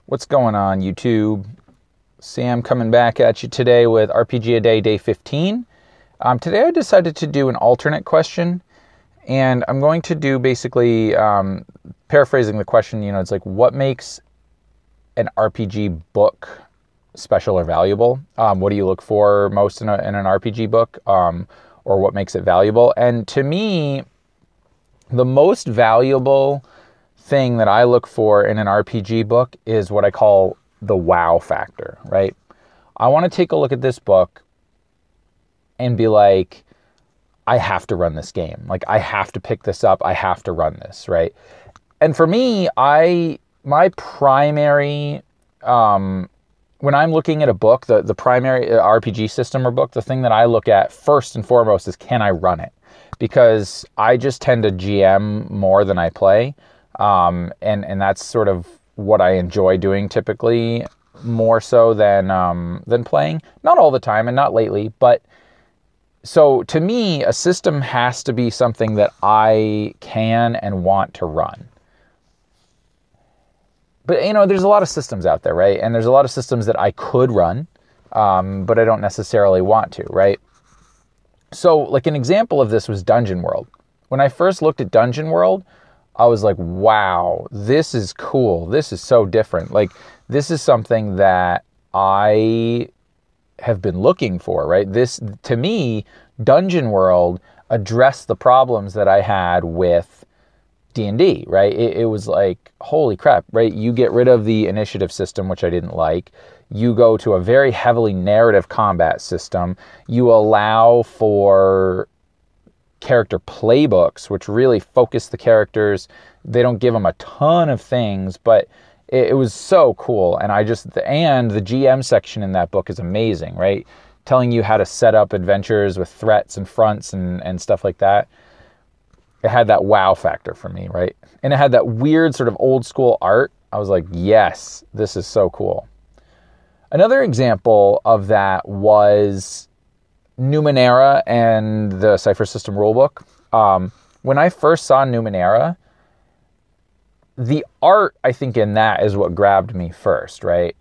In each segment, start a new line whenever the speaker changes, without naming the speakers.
What's going on, YouTube? Sam coming back at you today with RPGaDay Day 15. Today I decided to do an alternate question, and I'm going to do basically, paraphrasing the question, it's like, what makes an RPG book special or valuable? What do you look for most in an RPG book, or what makes it valuable? And to me, the most valuable thing that I look for in an RPG book is what I call the wow factor, right? I want to take a look at this book and be like, I have to run this game. Like, I have to pick this up. I have to run this, right? And for me, my primary, when I'm looking at a book, the primary RPG system or book, the thing that I look at first and foremost is, can I run it? Because I just tend to GM more than I play. And that's sort of what I enjoy doing typically, more so than playing. Not all the time and not lately, but so to me, a system has to be something that I can and want to run. But, there's a lot of systems out there, right? And there's a lot of systems that I could run, but I don't necessarily want to, right? So, like, an example of this was Dungeon World. When I first looked at Dungeon World, I was like, wow, this is cool. This is so different. Like, this is something that I have been looking for, right? This, to me, Dungeon World addressed the problems that I had with D&D, right? It was like, holy crap, right? You get rid of the initiative system, which I didn't like. You go to a very heavily narrative combat system. You allow for character playbooks, which really focus the characters. They don't give them a ton of things, but it was so cool. And the GM section in that book is amazing, right? Telling you how to set up adventures with threats and fronts and stuff like that. It had that wow factor for me, right? And it had that weird sort of old school art. I was like, yes, this is so cool. Another example of that was Newman Era and the Cypher System rulebook. When I first saw Newman Era, the art, I think, in that is what grabbed me first, right?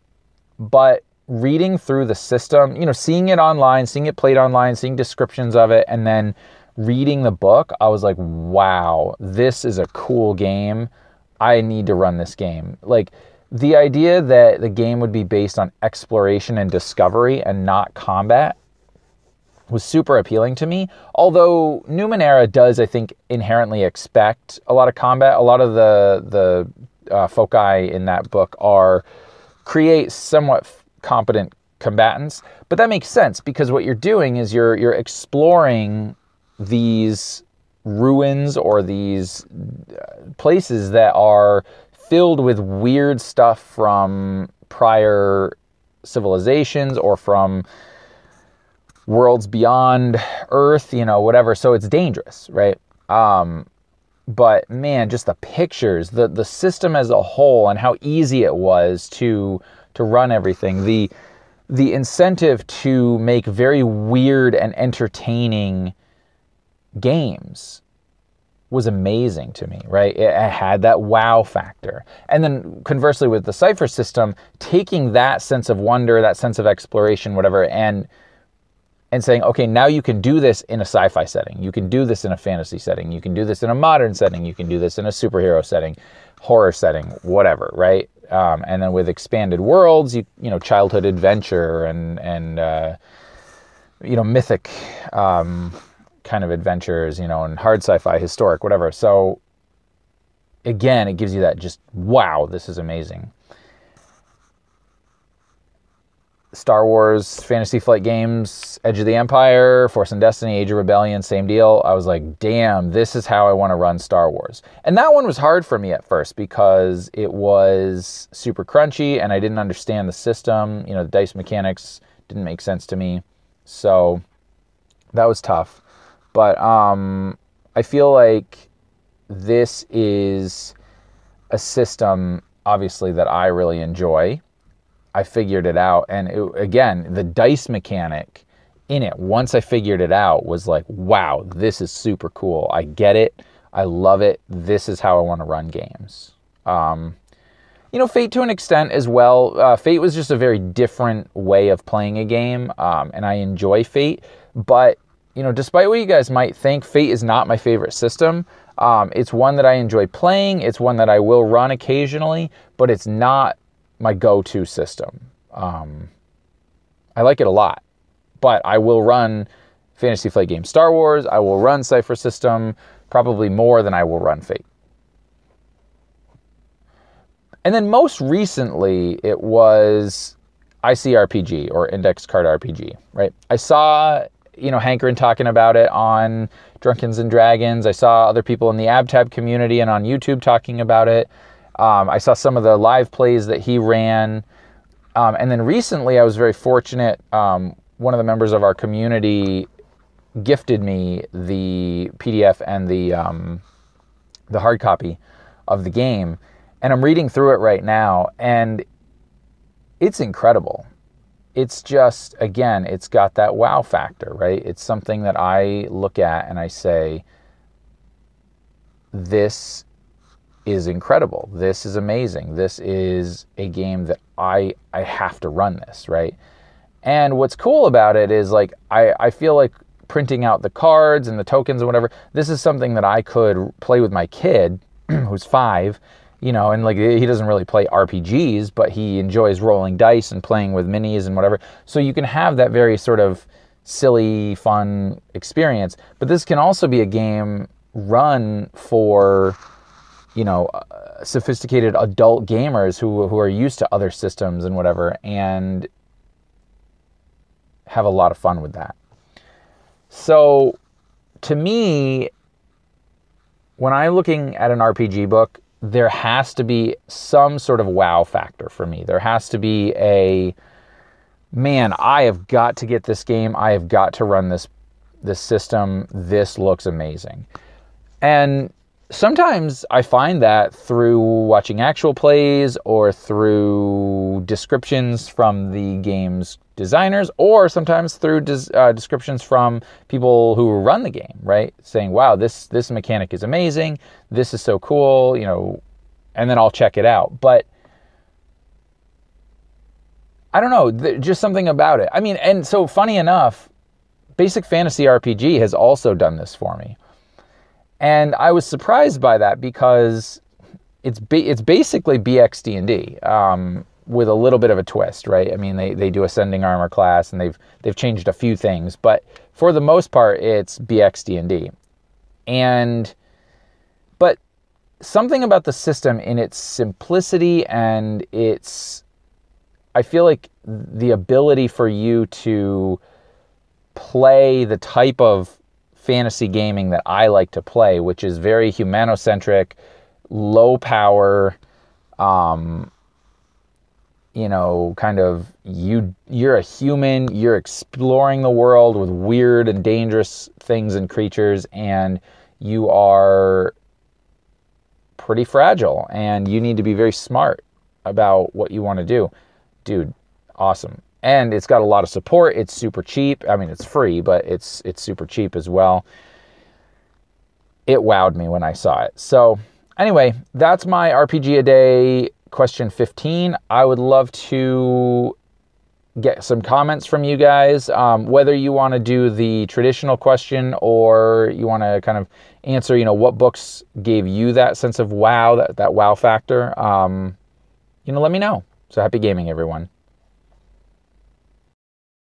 But reading through the system, seeing it online, seeing it played online, seeing descriptions of it, and then reading the book, I was like, wow, this is a cool game. I need to run this game. Like, the idea that the game would be based on exploration and discovery and not combat was super appealing to me. Although Newman Era does, I think, inherently expect a lot of combat. A lot of the foci in that book create somewhat competent combatants. But that makes sense, because what you're doing is you're exploring these ruins or these places that are filled with weird stuff from prior civilizations or from worlds beyond Earth, whatever. So it's dangerous, right? But man, just the pictures, the system as a whole, and how easy it was to run everything. The incentive to make very weird and entertaining games was amazing to me, right? It had that wow factor. And then conversely with the Cypher system, taking that sense of wonder, that sense of exploration, whatever, and saying, okay, now you can do this in a sci-fi setting. You can do this in a fantasy setting. You can do this in a modern setting. You can do this in a superhero setting, horror setting, whatever, right? And then with expanded worlds, childhood adventure and mythic kind of adventures, and hard sci-fi, historic, whatever. So again, it gives you that just, wow, this is amazing. Star Wars, Fantasy Flight Games, Edge of the Empire, Force and Destiny, Age of Rebellion, same deal. I was like, damn, this is how I want to run Star Wars. And that one was hard for me at first because it was super crunchy and I didn't understand the system. The dice mechanics didn't make sense to me. So that was tough. But I feel like this is a system, obviously, that I really enjoy. I figured it out. And again, the dice mechanic in it, once I figured it out, was like, wow, this is super cool. I get it. I love it. This is how I want to run games. Fate to an extent as well. Fate was just a very different way of playing a game, and I enjoy Fate. But, despite what you guys might think, Fate is not my favorite system. It's one that I enjoy playing. It's one that I will run occasionally, but it's not my go-to system. I like it a lot, but I will run Fantasy Flight Games Star Wars. I will run Cypher System probably more than I will run Fate. And then most recently, it was Icy RPG, or Index Card RPG, right? I saw, Hankerin talking about it on Drunkens and Dragons. I saw other people in the AbTab community and on YouTube talking about it. I saw some of the live plays that he ran. And then recently, I was very fortunate. One of the members of our community gifted me the PDF and the hard copy of the game. And I'm reading through it right now, and it's incredible. It's just, again, it's got that wow factor, right? It's something that I look at and I say, this is incredible. This is amazing. This is a game that I have to run this, right? And what's cool about it is, like, I feel like printing out the cards and the tokens and whatever, this is something that I could play with my kid who's 5, and like he doesn't really play RPGs, but he enjoys rolling dice and playing with minis and whatever. So you can have that very sort of silly, fun experience. But this can also be a game run for, sophisticated adult gamers who are used to other systems and whatever, and have a lot of fun with that. So to me, when I'm looking at an RPG book, there has to be some sort of wow factor for me. There has to be man, I have got to get this game. I have got to run this system. This looks amazing. And sometimes I find that through watching actual plays or through descriptions from the game's designers, or sometimes through descriptions from people who run the game, right? Saying, wow, this mechanic is amazing. This is so cool, and then I'll check it out. But I don't know, just something about it. I mean, and so funny enough, Basic Fantasy RPG has also done this for me. And I was surprised by that because it's basically BXD&D with a little bit of a twist, right? I mean, they do Ascending Armor class, and they've changed a few things, but for the most part, it's BXD&D. But something about the system in its simplicity and I feel like the ability for you to play the type of fantasy gaming that I like to play, which is very humanocentric, low power, kind of you're a human, you're exploring the world with weird and dangerous things and creatures, and you are pretty fragile, and you need to be very smart about what you want to do. Dude, awesome. And it's got a lot of support. It's super cheap. I mean, it's free, but it's super cheap as well. It wowed me when I saw it. So anyway, that's my RPGaDay question 15. I would love to get some comments from you guys, whether you want to do the traditional question or you want to kind of answer, what books gave you that sense of wow, that wow factor. Let me know. So happy gaming, everyone.